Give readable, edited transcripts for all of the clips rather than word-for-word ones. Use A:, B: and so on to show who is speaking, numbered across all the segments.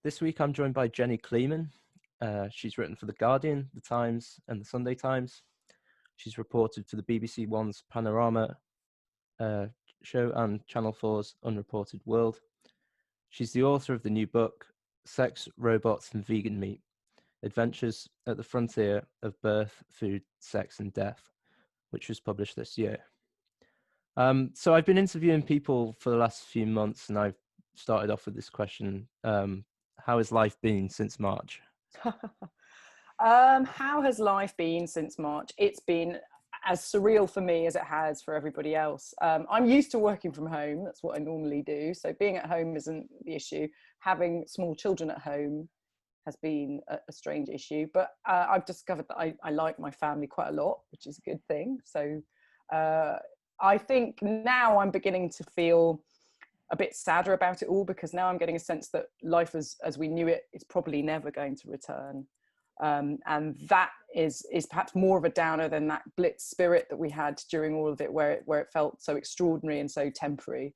A: This week I'm joined by Jenny Kleeman. She's written for The Guardian, The Times and The Sunday Times. She's reported for the BBC One's Panorama show and Channel 4's Unreported World. She's the author of the new book, Sex, Robots and Vegan Meat, Adventures at the Frontier of Birth, Food, Sex and Death, which was published this year. So I've been interviewing people for the last few months, and I've started off with this question. How has life been since March?
B: How has life been since March? It's been as surreal for me as it has for everybody else. I'm used to working from home. That's what I normally do. So being at home isn't the issue. Having small children at home has been a strange issue. But I've discovered that I like my family quite a lot, which is a good thing. So I think now I'm beginning to feel a bit sadder about it all, because now I'm getting a sense that life as we knew it is probably never going to return. And that is perhaps more of a downer than that blitz spirit that we had during all of it, where it felt so extraordinary and so temporary.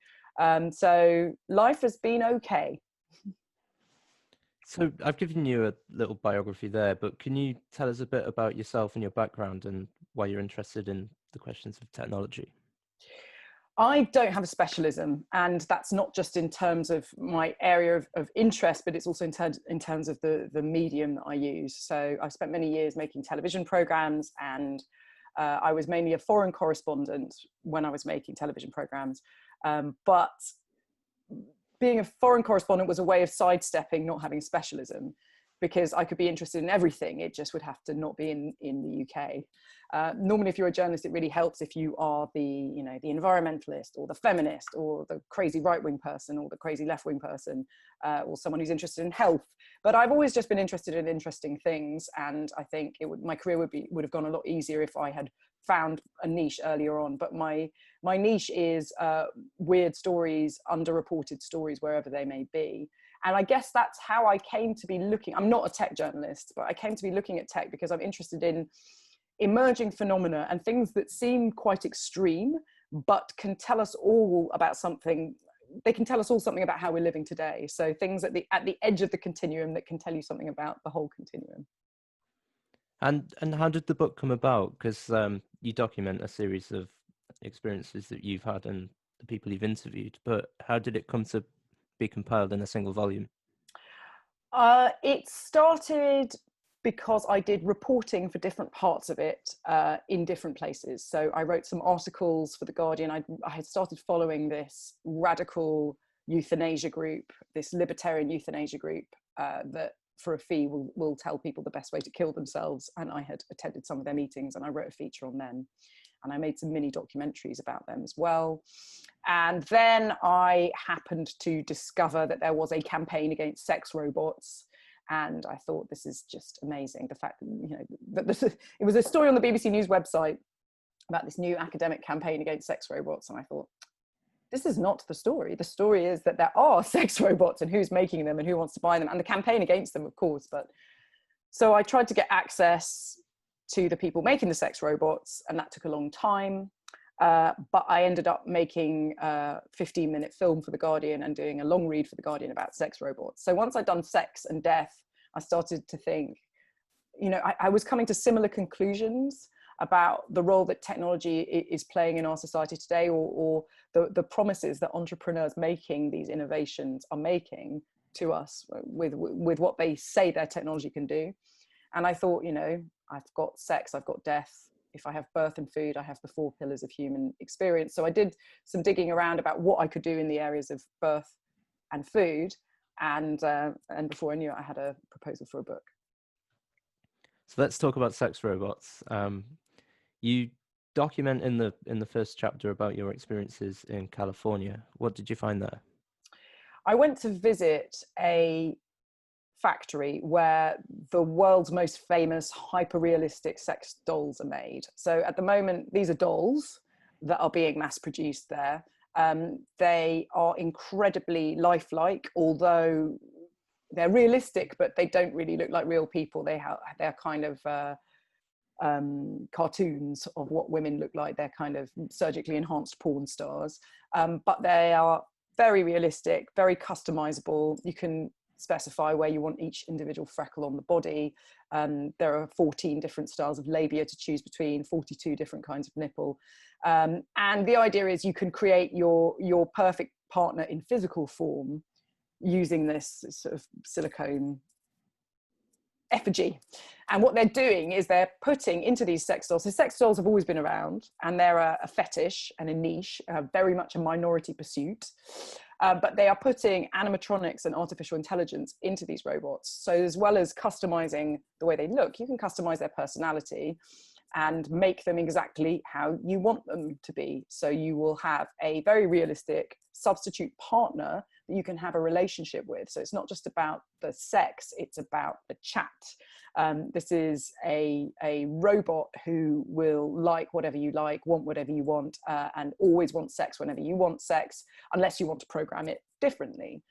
B: So life has been okay.
A: So I've given you a little biography there, but can you tell us a bit about yourself and your background and why you're interested in the questions of technology?
B: I don't have a specialism, and that's not just in terms of my area of interest, but it's also in terms of the medium that I use. So I've spent many years making television programs, and I was mainly a foreign correspondent when I was making television programs. But being a foreign correspondent was a way of sidestepping not having specialism, because I could be interested in everything. It just would have to not be in the UK. Normally, if you're a journalist, it really helps if you are the environmentalist or the feminist or the crazy right-wing person or the crazy left-wing person or someone who's interested in health. But I've always just been interested in interesting things, and I think my career would have gone a lot easier if I had found a niche earlier on. But my niche is weird stories, underreported stories, wherever they may be. And I guess that's how I came to be looking. I'm not a tech journalist, but I came to be looking at tech because I'm interested in emerging phenomena and things that seem quite extreme, but can tell us all about something. They can tell us all something about how we're living today. So things at the edge of the continuum that can tell you something about the whole continuum.
A: And how did the book come about? Because you document a series of experiences that you've had and the people you've interviewed, but how did it come to be compiled in a single volume?
B: It started because I did reporting for different parts of it in different places. So I wrote some articles for The Guardian. I had started following this radical euthanasia group, this libertarian euthanasia group that for a fee will tell people the best way to kill themselves. And I had attended some of their meetings, and I wrote a feature on them. And I made some mini documentaries about them as well. And then I happened to discover that there was a campaign against sex robots. And I thought, this is just amazing. The fact that, it was a story on the BBC News website about this new academic campaign against sex robots. And I thought, this is not the story. The story is that there are sex robots and who's making them and who wants to buy them, and the campaign against them, of course. But so I tried to get access to the people making the sex robots, and that took a long time. But I ended up making a 15-minute film for The Guardian and doing a long read for The Guardian about sex robots. So once I'd done sex and death, I started to think, I was coming to similar conclusions about the role that technology is playing in our society today, or the promises that entrepreneurs making these innovations are making to us with what they say their technology can do. And I thought, I've got sex, I've got death. If I have birth and food, I have the 4 pillars of human experience. So I did some digging around about what I could do in the areas of birth and food. And before I knew it, I had a proposal for a book.
A: So let's talk about sex robots. You document in the first chapter about your experiences in California. What did you find there?
B: I went to visit a factory where the world's most famous hyper-realistic sex dolls are made. So at the moment, these are dolls that are being mass produced there. They are incredibly lifelike, although they're realistic, but they don't really look like real people. They're kind of cartoons of what women look like. They're kind of surgically enhanced porn stars, but they are very realistic, very customizable. You can specify where you want each individual freckle on the body. There are 14 different styles of labia to choose between, 42 different kinds of nipple. And the idea is you can create your perfect partner in physical form using this sort of silicone effigy. And what they're doing is they're putting into these sex dolls. So sex dolls have always been around, and they're a fetish and a niche, very much a minority pursuit. But they are putting animatronics and artificial intelligence into these robots. So as well as customizing the way they look, you can customize their personality and make them exactly how you want them to be. So you will have a very realistic substitute partner that you can have a relationship with. So it's not just about the sex, it's about the chat. This is a robot who will like whatever you like, want whatever you want, and always want sex whenever you want sex, unless you want to program it differently.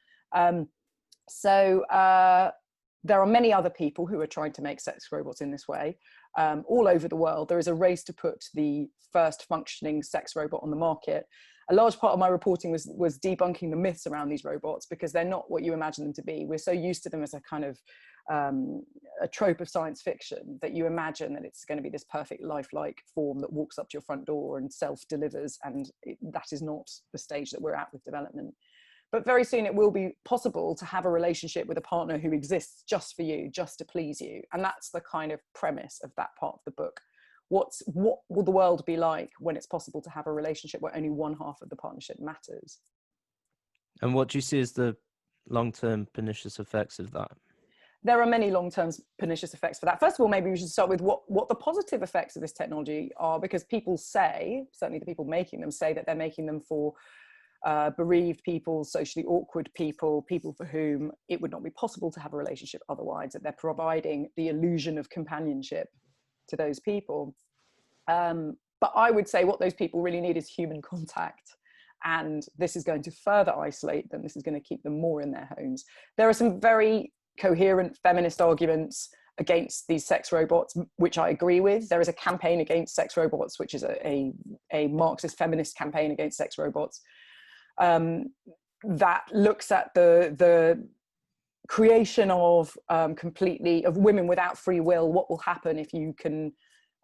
B: There are many other people who are trying to make sex robots in this way. All over the world, there is a race to put the first functioning sex robot on the market. A large part of my reporting was debunking the myths around these robots, because they're not what you imagine them to be. We're so used to them as a kind of a trope of science fiction that you imagine that it's going to be this perfect lifelike form that walks up to your front door and self-delivers, and that is not the stage that we're at with development. But very soon it will be possible to have a relationship with a partner who exists just for you, just to please you. And that's the kind of premise of that part of the book. What will the world be like when it's possible to have a relationship where only one half of the partnership matters?
A: And what do you see as the long-term pernicious effects of that?
B: There are many long-term pernicious effects for that. First of all, maybe we should start with what the positive effects of this technology are, because people say, certainly the people making them say, that they're making them for bereaved people, socially awkward people, people for whom it would not be possible to have a relationship otherwise, that they're providing the illusion of companionship to those people. But I would say what those people really need is human contact. And this is going to further isolate them. This is going to keep them more in their homes. There are some very coherent feminist arguments against these sex robots, which I agree with. There is a campaign against sex robots, which is a Marxist feminist campaign against sex robots. That looks at the creation of of women without free will. What will happen if you can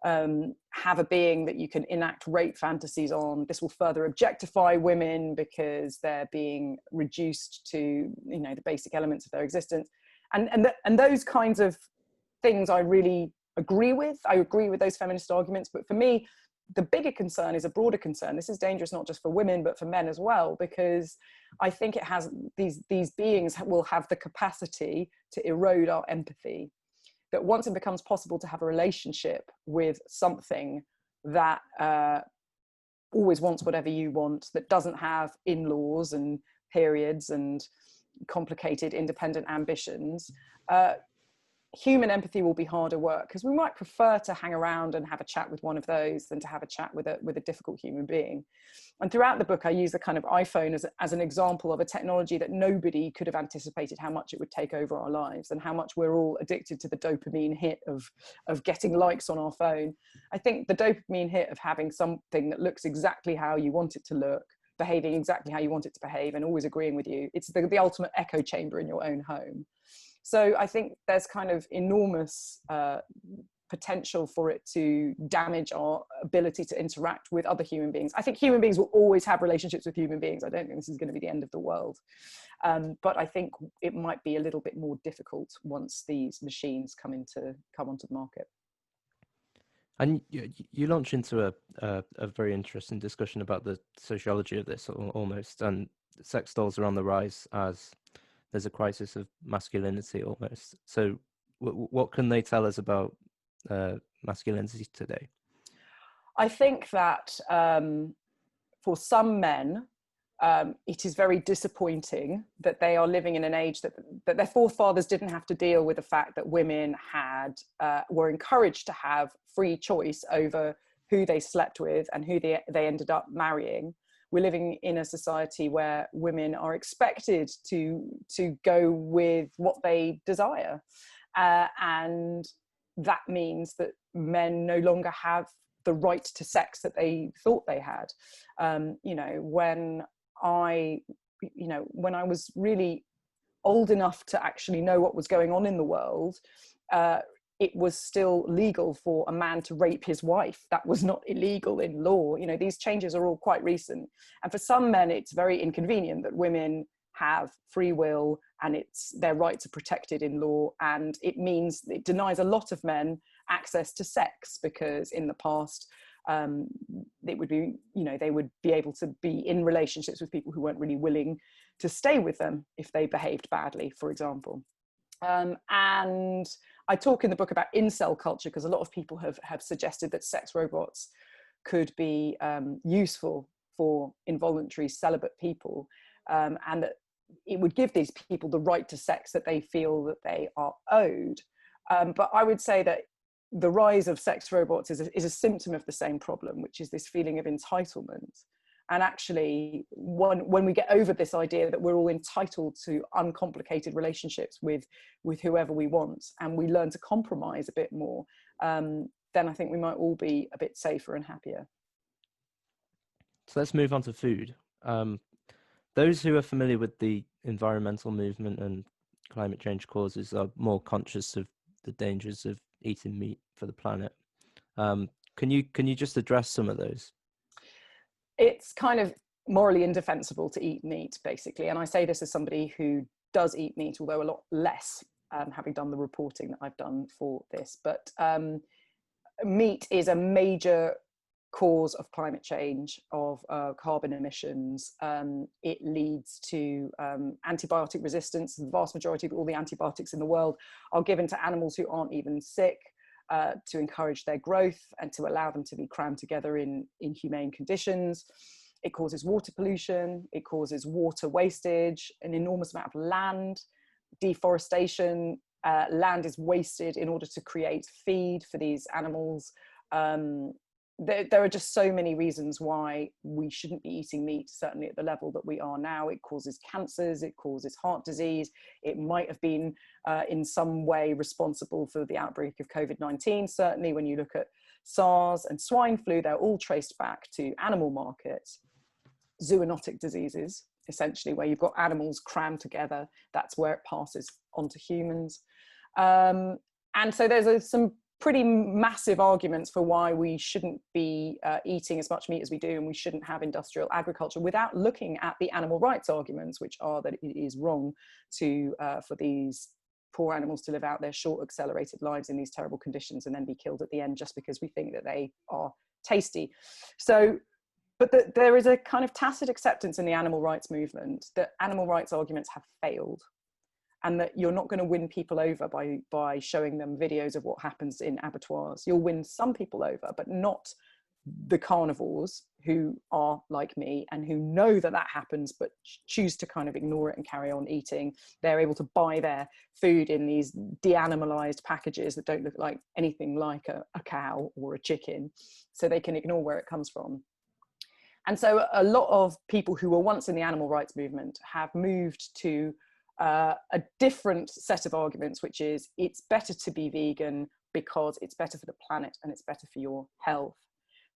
B: have a being that you can enact rape fantasies on? This will further objectify women because they're being reduced to, the basic elements of their existence. And those kinds of things I really agree with. I agree with those feminist arguments. But for me, the bigger concern is a broader concern. This is dangerous not just for women, but for men as well, because I think it has these beings will have the capacity to erode our empathy. That once it becomes possible to have a relationship with something that always wants whatever you want, that doesn't have in-laws and periods and complicated independent ambitions, human empathy will be harder work, because we might prefer to hang around and have a chat with one of those than to have a chat with a difficult human being. And throughout the book, I use the kind of iPhone as an example of a technology that nobody could have anticipated how much it would take over our lives, and how much we're all addicted to the dopamine hit of getting likes on our phone. I think the dopamine hit of having something that looks exactly how you want it to look, behaving exactly how you want it to behave, and always agreeing with you, it's the ultimate echo chamber in your own home. So I think there's kind of enormous potential for it to damage our ability to interact with other human beings. I think human beings will always have relationships with human beings. I don't think this is going to be the end of the world. But I think it might be a little bit more difficult once these machines come onto the market.
A: And you launch into a very interesting discussion about the sociology of this almost, and sex dolls are on the rise as there's a crisis of masculinity almost. So what can they tell us about masculinity today? I
B: think that for some men, it is very disappointing that they are living in an age that their forefathers didn't have to deal with the fact that women were encouraged to have free choice over who they slept with and who they ended up marrying. We're living in a society where women are expected to go with what they desire. And that means that men no longer have the right to sex that they thought they had. When I was really old enough to actually know what was going on in the world, it was still legal for a man to rape his wife. That was not illegal in law. You know, these changes are all quite recent. And for some men, it's very inconvenient that women have free will and their rights are protected in law. And it means it denies a lot of men access to sex, because in the past, it would be, you know, they would be able to be in relationships with people who weren't really willing to stay with them if they behaved badly, for example. And I talk in the book about incel culture, because a lot of people have suggested that sex robots could be useful for involuntary celibate people, and that it would give these people the right to sex that they feel that they are owed. But I would say that the rise of sex robots is a symptom of the same problem, which is this feeling of entitlement. And actually, when we get over this idea that we're all entitled to uncomplicated relationships with whoever we want, and we learn to compromise a bit more, then I think we might all be a bit safer and happier.
A: So let's move on to food. Those who are familiar with the environmental movement and climate change causes are more conscious of the dangers of eating meat for the planet. Can you just address some of those?
B: It's kind of morally indefensible to eat meat, basically. And I say this as somebody who does eat meat, although a lot less, having done the reporting that I've done for this. But meat is a major cause of climate change, of carbon emissions. It leads to antibiotic resistance. The vast majority of all the antibiotics in the world are given to animals who aren't even sick, to encourage their growth and to allow them to be crammed together in inhumane conditions. It causes water pollution, it causes water wastage, an enormous amount of land, deforestation. Land is wasted in order to create feed for these animals. There are just so many reasons why we shouldn't be eating meat, certainly at the level that we are now. It causes cancers, it causes heart disease. It might have been in some way responsible for the outbreak of COVID-19. Certainly when you look at SARS and swine flu, they're all traced back to animal markets. Zoonotic diseases, essentially, where you've got animals crammed together, that's where it passes onto humans. And so there's some pretty massive arguments for why we shouldn't be eating as much meat as we do, and we shouldn't have industrial agriculture, without looking at the animal rights arguments, which are that it is wrong to for these poor animals to live out their short accelerated lives in these terrible conditions and then be killed at the end just because we think that they are tasty. So, but there is a kind of tacit acceptance in the animal rights movement that animal rights arguments have failed, and that you're not going to win people over by showing them videos of what happens in abattoirs. You'll win some people over, but not the carnivores who are like me and who know that that happens, but choose to kind of ignore it and carry on eating. They're able to buy their food in these de-animalized packages that don't look like anything like a cow or a chicken, so they can ignore where it comes from. And so a lot of people who were once in the animal rights movement have moved to a different set of arguments, which is it's better to be vegan because it's better for the planet and it's better for your health.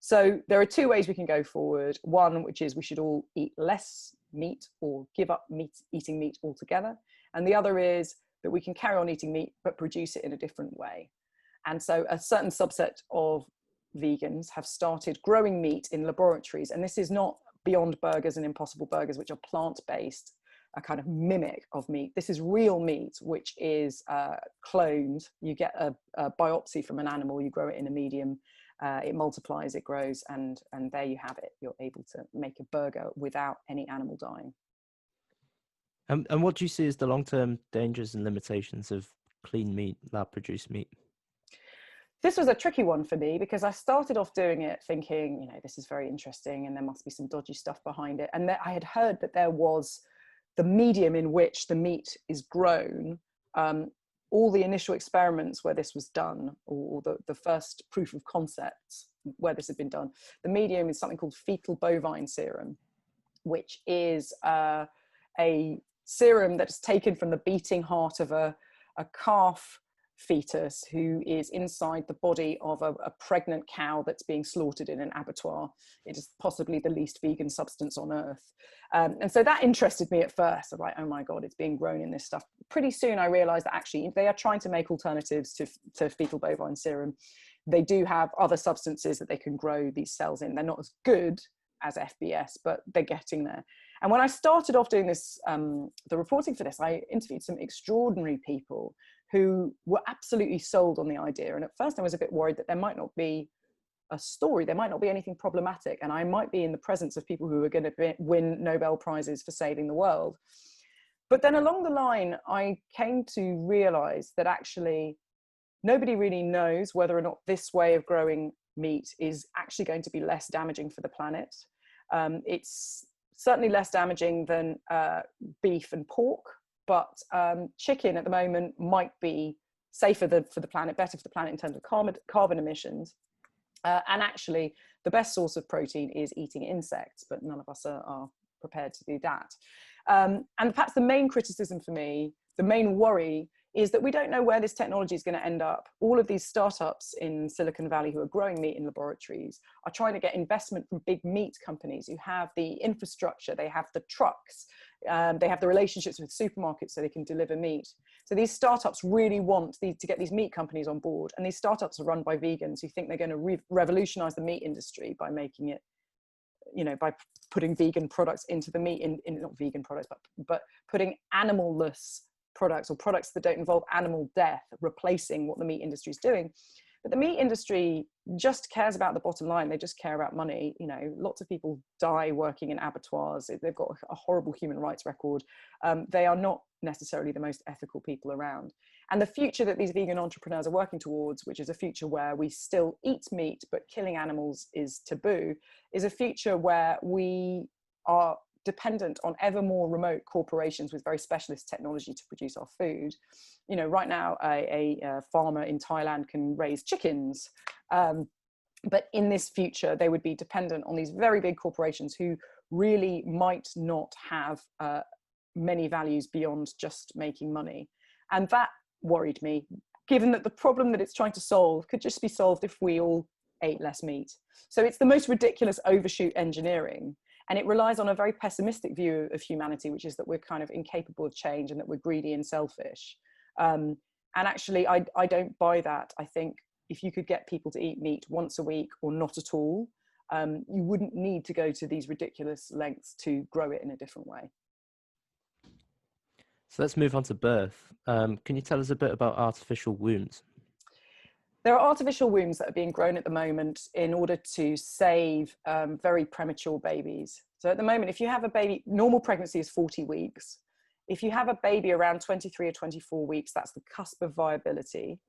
B: So there are two ways we can go forward. One, which is we should all eat less meat or give up eating meat altogether. And the other is that we can carry on eating meat, but produce it in a different way. And so a certain subset of vegans have started growing meat in laboratories. And this is not Beyond Burgers and Impossible Burgers, which are plant-based, a kind of mimic of meat. This is real meat, which is cloned. You get a biopsy from an animal, you grow it in a medium, it multiplies, it grows, and there you have it. You're able to make a burger without any animal dying.
A: And what do you see as the long-term dangers and limitations of clean meat, lab-produced meat?
B: This was a tricky one for me because I started off doing it thinking, you know, this is very interesting and there must be some dodgy stuff behind it. And I had heard that there was the medium in which the meat is grown. All the initial experiments where this was done, or the first proof of concepts where this had been done, the medium is something called fetal bovine serum, which is a serum that is taken from the beating heart of a calf fetus who is inside the body of a pregnant cow that's being slaughtered in an abattoir. It is possibly the least vegan substance on earth. And so that interested me at first. I'm like, oh my God, it's being grown in this stuff. Pretty soon I realized that actually they are trying to make alternatives to fetal bovine serum. They do have other substances that they can grow these cells in. They're not as good as FBS, but they're getting there. And when I started off doing this, the reporting for this, I interviewed some extraordinary people who were absolutely sold on the idea. And at first I was a bit worried that there might not be a story, there might not be anything problematic, and I might be in the presence of people who are going to win Nobel Prizes for saving the world. But then along the line, I came to realize that actually nobody really knows whether or not this way of growing meat is actually going to be less damaging for the planet. It's certainly less damaging than beef and pork, but chicken at the moment might be safer for the planet, better for the planet in terms of carbon emissions. And actually, the best source of protein is eating insects, but none of us are prepared to do that. And perhaps the main criticism for me, the main worry, is that we don't know where this technology is going to end up. All of these startups in Silicon Valley who are growing meat in laboratories are trying to get investment from big meat companies who have the infrastructure, they have the trucks, they have the relationships with supermarkets so they can deliver meat. So these startups really want to get these meat companies on board. And these startups are run by vegans who think they're going to revolutionize the meat industry by making it, you know, by putting vegan products into the meat, not vegan products, but putting animal-less products or products that don't involve animal death, replacing what the meat industry is doing. But the meat industry just cares about the bottom line. They just care about money. You know, lots of people die working in abattoirs. They've got a horrible human rights record. They are not necessarily the most ethical people around. And the future that these vegan entrepreneurs are working towards, which is a future where we still eat meat, but killing animals is taboo, is a future where we are dependent on ever more remote corporations with very specialist technology to produce our food. You know, right now a farmer in Thailand can raise chickens, but in this future they would be dependent on these very big corporations who really might not have many values beyond just making money. And that worried me, given that the problem that it's trying to solve could just be solved if we all ate less meat. So it's the most ridiculous overshoot engineering. And it relies on a very pessimistic view of humanity, which is that we're kind of incapable of change and that we're greedy and selfish. And actually, I don't buy that. I think if you could get people to eat meat once a week or not at all, you wouldn't need to go to these ridiculous lengths to grow it in a different way.
A: So let's move on to birth. Can you tell us a bit about artificial wombs?
B: There are artificial wombs that are being grown at the moment in order to save very premature babies. So at the moment, if you have a baby, normal pregnancy is 40 weeks. If you have a baby around 23 or 24 weeks, that's the cusp of viability.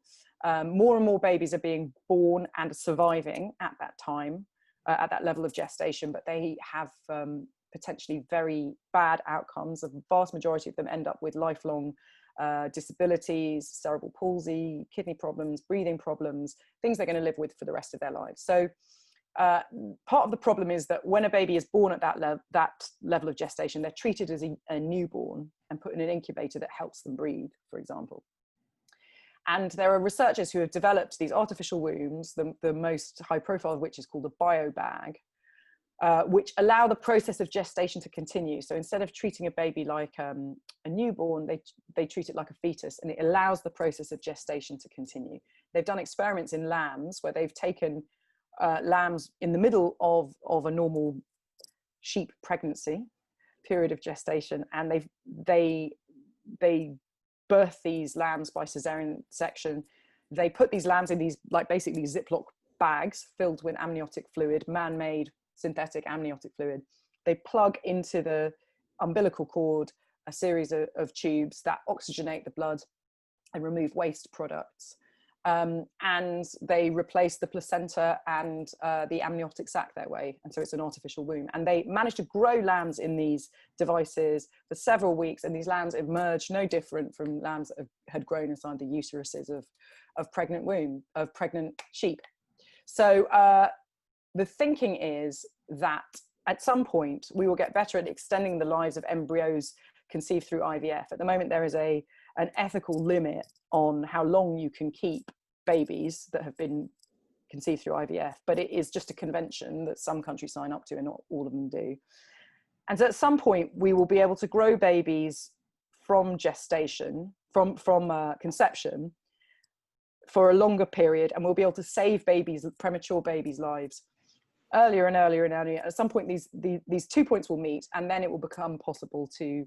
B: More and more babies are being born and surviving at that time, at that level of gestation, but they have potentially very bad outcomes. The vast majority of them end up with lifelong disabilities, cerebral palsy, kidney problems, breathing problems, things they're going to live with for the rest of their lives. So part of the problem is that when a baby is born at that level of gestation, they're treated as a newborn and put in an incubator that helps them breathe, for example. And there are researchers who have developed these artificial wombs, the most high profile of which is called a biobag, which allow the process of gestation to continue. So instead of treating a baby like a newborn, they treat it like a fetus, and it allows the process of gestation to continue. They've done experiments in lambs where they've taken lambs in the middle of a normal sheep pregnancy period of gestation, and they birth these lambs by cesarean section. They put these lambs in these like basically Ziploc bags filled with amniotic fluid, man-made synthetic amniotic fluid. They plug into the umbilical cord a series of tubes that oxygenate the blood and remove waste products. And they replace the placenta and the amniotic sac that way. And so it's an artificial womb. And they managed to grow lambs in these devices for several weeks. And these lambs emerged no different from lambs that had grown inside the uteruses of pregnant sheep. So the thinking is that at some point we will get better at extending the lives of embryos conceived through IVF. At the moment, there is a an ethical limit on how long you can keep babies that have been conceived through IVF, but it is just a convention that some countries sign up to and not all of them do. And so at some point we will be able to grow babies from gestation, from conception, for a longer period, and we'll be able to save babies, premature babies' lives earlier and earlier and earlier. At some point these 2 points will meet, and then it will become possible to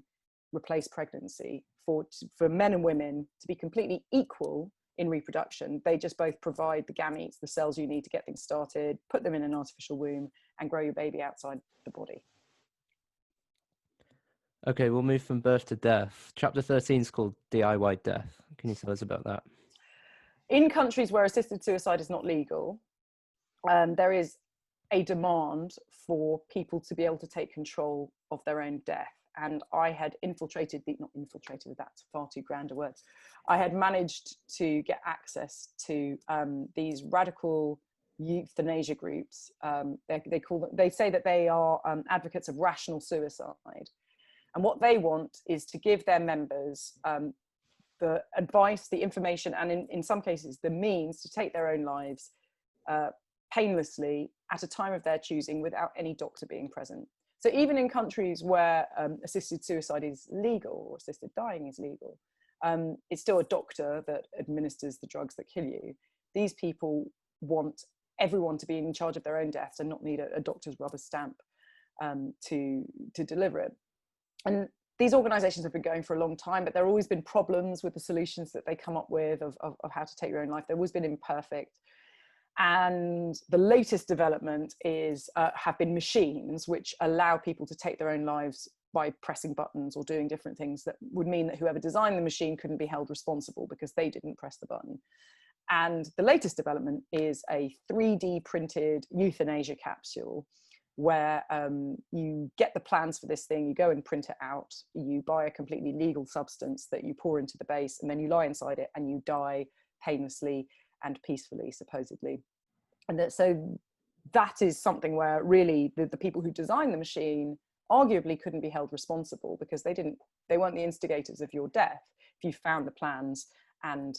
B: replace pregnancy for men and women to be completely equal in reproduction. They just both provide the gametes, the cells you need to get things started, put them in an artificial womb, and grow your baby outside the body.
A: Okay, we'll move from birth to death. Chapter 13 is called DIY death. Can you tell us about that?
B: In countries where assisted suicide is not legal, there is a demand for people to be able to take control of their own death. And I had that's far too grand a word. I had managed to get access to these radical euthanasia groups. They say that they are advocates of rational suicide. And what they want is to give their members the advice, the information, and in some cases, the means to take their own lives painlessly at a time of their choosing without any doctor being present. So even in countries where assisted suicide is legal or assisted dying is legal, it's still a doctor that administers the drugs that kill you. These people want everyone to be in charge of their own deaths and not need a doctor's rubber stamp to deliver it. And these organizations have been going for a long time, but there have always been problems with the solutions that they come up with of how to take your own life. They've always been imperfect. And the latest development is have been machines which allow people to take their own lives by pressing buttons or doing different things that would mean that whoever designed the machine couldn't be held responsible because they didn't press the button. And the latest development is a 3D printed euthanasia capsule where you get the plans for this thing, you go and print it out, you buy a completely legal substance that you pour into the base, and then you lie inside it and you die painlessly and peacefully, supposedly. And so that is something where really the people who designed the machine arguably couldn't be held responsible because they weren't the instigators of your death. If you found the plans and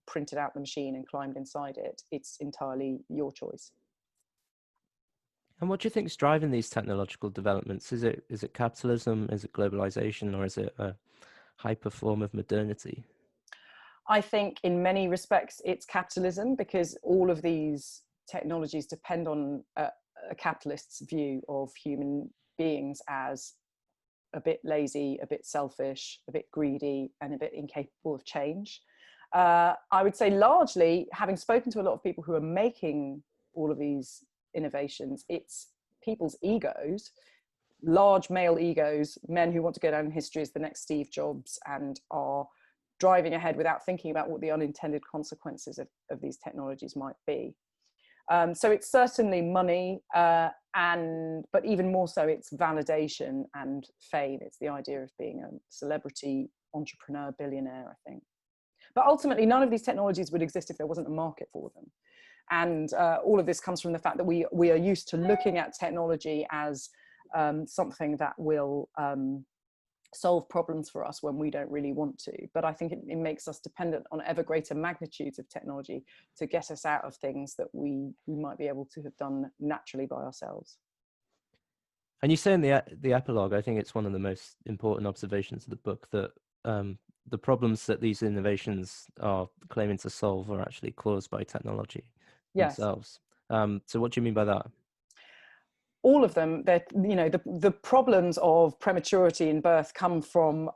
B: printed out the machine and climbed inside it, it's entirely your choice.
A: And what do you think is driving these technological developments? Is it capitalism? Is it globalization? Or is it a hyper form of modernity?
B: I think in many respects it's capitalism, because all of these technologies depend on a capitalist's view of human beings as a bit lazy, a bit selfish, a bit greedy, and a bit incapable of change. I would say largely, having spoken to a lot of people who are making all of these innovations, it's people's egos, large male egos, men who want to go down in history as the next Steve Jobs and are driving ahead without thinking about what the unintended consequences of these technologies might be. So it's certainly money, but even more so it's validation and fame. It's the idea of being a celebrity, entrepreneur, billionaire, I think. But ultimately, none of these technologies would exist if there wasn't a market for them. And all of this comes from the fact that we are used to looking at technology as something that will solve problems for us when we don't really want to. But I think it makes us dependent on ever greater magnitudes of technology to get us out of things that we might be able to have done naturally by ourselves.
A: And you say in the epilogue, I think it's one of the most important observations of the book, that the problems that these innovations are claiming to solve are actually caused by technology themselves. So what do you mean by that?
B: All of them, the problems of prematurity in birth come from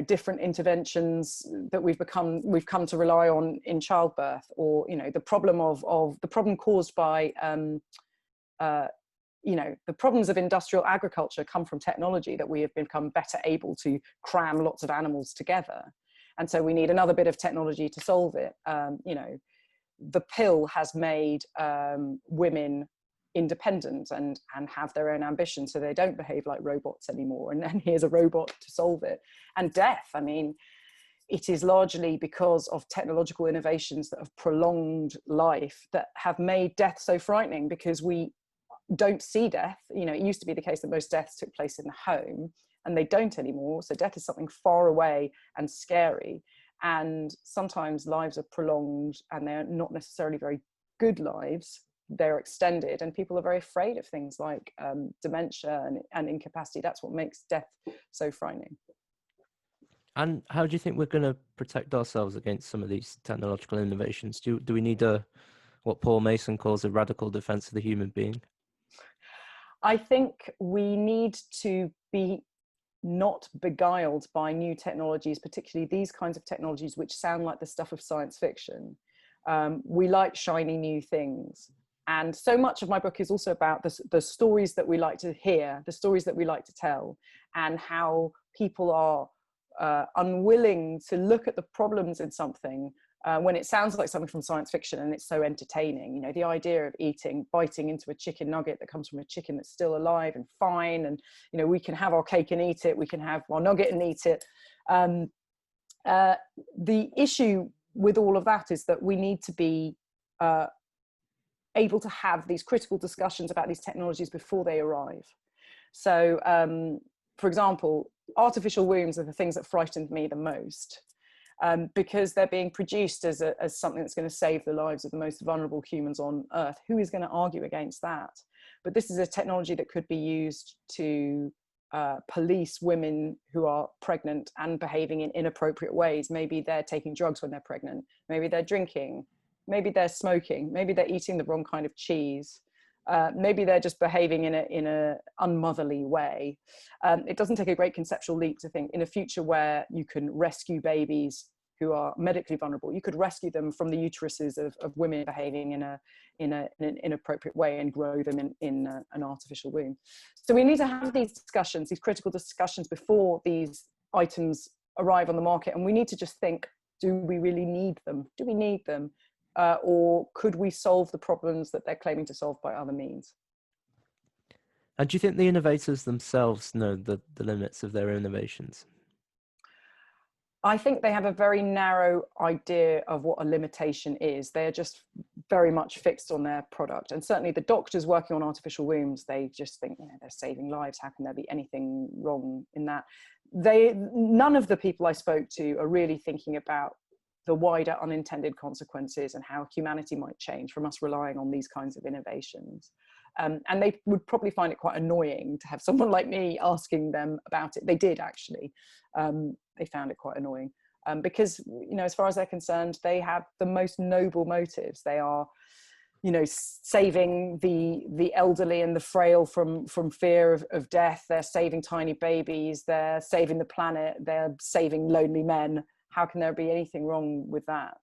B: different interventions that we've come to rely on in childbirth, or the problem caused by the problems of industrial agriculture come from technology, that we have become better able to cram lots of animals together, and so we need another bit of technology to solve it. The pill has made women independent and have their own ambition, so they don't behave like robots anymore, and then here's a robot to solve it. And death, I mean, it is largely because of technological innovations that have prolonged life that have made death so frightening, because we don't see death. It used to be the case that most deaths took place in the home, and they don't anymore. So death is something far away and scary. And sometimes lives are prolonged and they're not necessarily very good lives. They're extended, and people are very afraid of things like dementia and incapacity. That's what makes death so frightening.
A: And how do you think we're going to protect ourselves against some of these technological innovations? Do we need what Paul Mason calls a radical defense of the human being?
B: I think we need to be not beguiled by new technologies, particularly these kinds of technologies which sound like the stuff of science fiction. We like shiny new things. And so much of my book is also about the stories that we like to hear, the stories that we like to tell, and how people are unwilling to look at the problems in something when it sounds like something from science fiction and it's so entertaining. You know, the idea of biting into a chicken nugget that comes from a chicken that's still alive and fine, and, you know, we can have our cake and eat it, we can have our nugget and eat it. The issue with all of that is that we need to be able to have these critical discussions about these technologies before they arrive. So, for example, artificial wombs are the things that frightened me the most, because they're being produced as something that's going to save the lives of the most vulnerable humans on Earth. Who is going to argue against that? But this is a technology that could be used to police women who are pregnant and behaving in inappropriate ways. Maybe they're taking drugs when they're pregnant. Maybe they're drinking. Maybe they're smoking. Maybe they're eating the wrong kind of cheese. Maybe they're just behaving in a unmotherly way. It doesn't take a great conceptual leap to think in a future where you can rescue babies who are medically vulnerable. You could rescue them from the uteruses of women behaving in an inappropriate way and grow them in an artificial womb. So we need to have these discussions, these critical discussions, before these items arrive on the market. And we need to just think, do we really need them? Do we need them? Or could we solve the problems that they're claiming to solve by other means?
A: And do you think the innovators themselves know the limits of their innovations?
B: I think they have a very narrow idea of what a limitation is. They're just very much fixed on their product. And certainly the doctors working on artificial wombs, they just think, you know, they're saving lives. How can there be anything wrong in that? None of the people I spoke to are really thinking about the wider unintended consequences and how humanity might change from us relying on these kinds of innovations. And they would probably find it quite annoying to have someone like me asking them about it. They did, actually. They found it quite annoying because, you know, as far as they're concerned, they have the most noble motives. They are, you know, saving the elderly and the frail from fear of death. They're saving tiny babies. They're saving the planet. They're saving lonely men. How can there be anything wrong with that?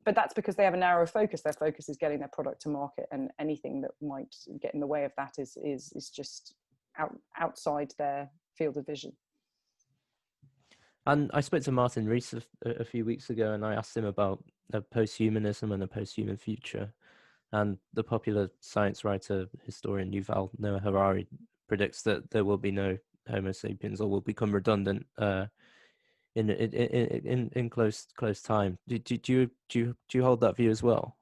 B: But that's because they have a narrow focus. Their focus is getting their product to market, and anything that might get in the way of that is just outside their field of vision.
A: And I spoke to Martin Rees a few weeks ago, and I asked him about post-humanism and a post-human future. And the popular science writer, historian Yuval Noah Harari predicts that there will be no Homo sapiens, or will become redundant in close time. Do you hold that view as well?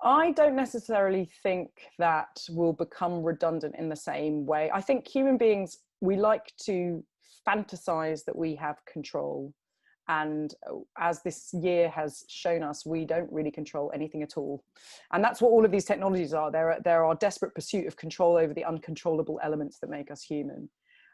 B: I don't necessarily think that will become redundant in the same way. I think human beings, we like to fantasize that we have control. And as this year has shown us, we don't really control anything at all. And that's what all of these technologies are. They're our desperate pursuit of control over the uncontrollable elements that make us human.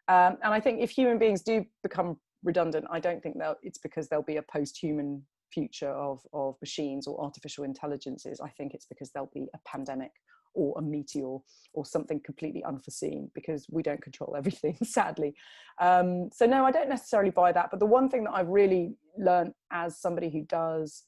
B: And I think if human beings do become redundant, I don't think that it's because there'll be a post-human future of machines or artificial intelligences. I think it's because there'll be a pandemic or a meteor or something completely unforeseen, because we don't control everything, sadly. So no, I don't necessarily buy that. But the one thing that I've really learned as somebody who does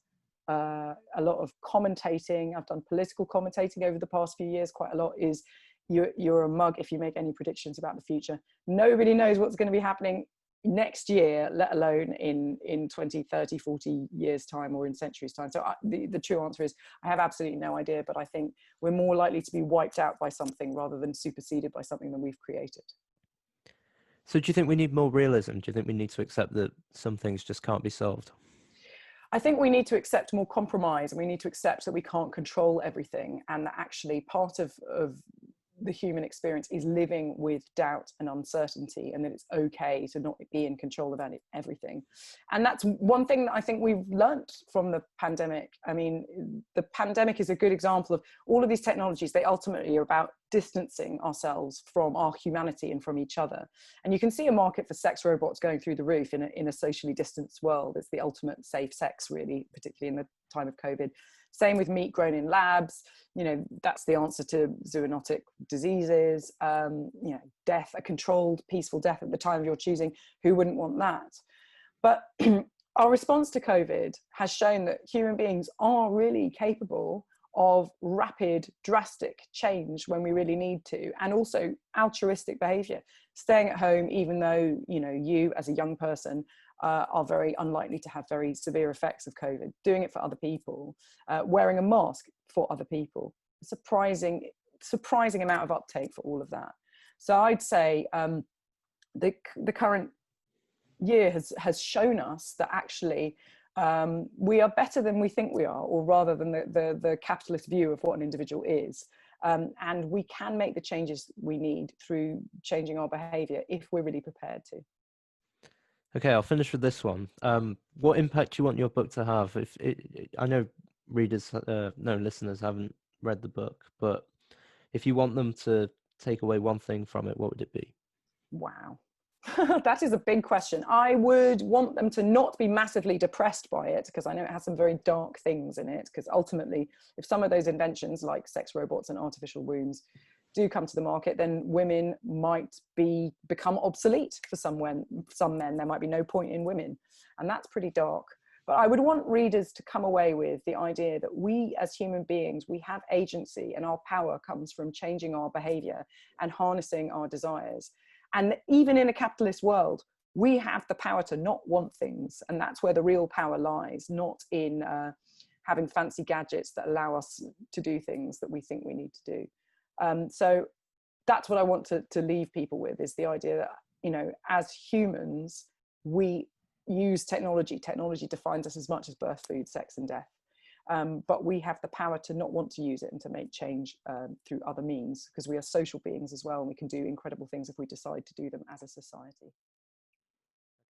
B: a lot of commentating, I've done political commentating over the past few years quite a lot, is you're a mug if you make any predictions about the future. Nobody knows what's going to be happening next year, let alone in 20, 30, 40 years time, or in centuries time. So the true answer is I have absolutely no idea, but I think we're more likely to be wiped out by something rather than superseded by something that we've created.
A: So do you think we need more realism? Do you think we need to accept that some things just can't be solved?
B: I think we need to accept more compromise, and we need to accept that we can't control everything, and that actually part of the human experience is living with doubt and uncertainty, and that it's okay to not be in control of everything. And that's one thing that I think we've learnt from the pandemic. I mean, the pandemic is a good example of all of these technologies. They ultimately are about distancing ourselves from our humanity and from each other. And you can see a market for sex robots going through the roof in a socially distanced world. It's the ultimate safe sex, really, particularly in the time of COVID. Same with meat grown in labs. You know, that's the answer to zoonotic diseases, you know, death, a controlled, peaceful death at the time of your choosing. Who wouldn't want that? But our response to COVID has shown that human beings are really capable of rapid, drastic change when we really need to, and also altruistic behavior. Staying at home, even though, you know, you as a young person are very unlikely to have very severe effects of COVID, doing it for other people, wearing a mask for other people, surprising amount of uptake for all of that. So I'd say the current year has shown us that actually we are better than we think we are, or rather than the capitalist view of what an individual is. And we can make the changes we need through changing our behavior if we're really prepared to.
A: Okay, I'll finish with this one. What impact do you want your book to have? I know listeners haven't read the book, but if you want them to take away one thing from it, what would it be?
B: Wow. That is a big question. I would want them to not be massively depressed by it, because I know it has some very dark things in it, because ultimately, if some of those inventions like sex robots and artificial wombs do come to the market, then women might become obsolete for some men. There might be no point in women, and that's pretty dark. But I would want readers to come away with the idea that we as human beings, we have agency, and our power comes from changing our behavior and harnessing our desires. And even in a capitalist world, we have the power to not want things, and that's where the real power lies, not in having fancy gadgets that allow us to do things that we think we need to do. So that's what I want to leave people with, is the idea that, you know, as humans, we use technology. Technology defines us as much as birth, food, sex, and death. But we have the power to not want to use it and to make change through other means, because we are social beings as well, and we can do incredible things if we decide to do them as a society.